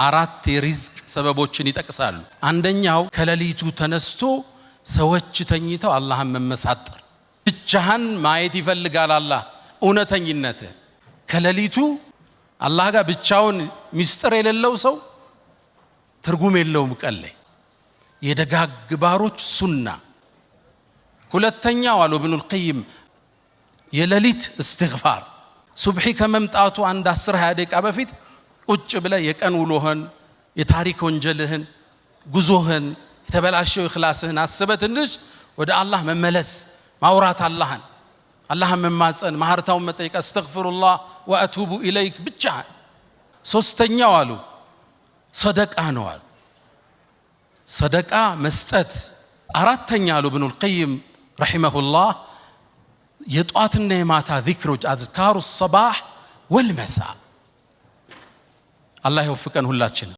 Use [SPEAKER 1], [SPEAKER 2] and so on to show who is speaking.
[SPEAKER 1] አራት የሪዝቅ ሰበቦችን ይጠቅሳሉ። አንደኛው ከሌሊቱ ተነስቶ ሰዎች ተኝተው አላህን መመሳጠር፣ ብቻህን ማየት ይፈልጋል አላህ እውነተኝነት። ከሌሊቱ አላህ ጋር ብቻውን ሚስጥር የሌለው ሰው ትርጉም የለውም። ቀለ የደጋግ ባሮች ሱና። ሁለተኛው አሉ ኢብኑል ቀይም የሌሊት እስትግፋር። ሱብሒ ከመምጣቱ አንድ 10-20 ደቂቃ በፊት ቁጭ ብለ የቀን ውሎህን፣ የታሪክ ወንጀልህን፣ ጉዞህን፣ የተበላሸው ኢኽላስህን አስበህ ትንሽ ወደ አላህ መመለስ፣ ማውራት፣ አላህን መማፀን፣ ማህርታውን መጠየቅ፣ አስተግፊሩላህ ወአቱቡ ኢለይክ ብቻ። ሶስተኛው አሉ ሰደቃ ነው አሉ ሰደቃ መስጠት። አራተኛ አሉ ኢብኑል ቀይም ረሂመሁላህ የጧትና የማታ ዚክሮች አዝካሩ ሰባህ ወልመሳ። አላህ ይወፍቀን ሁላችን።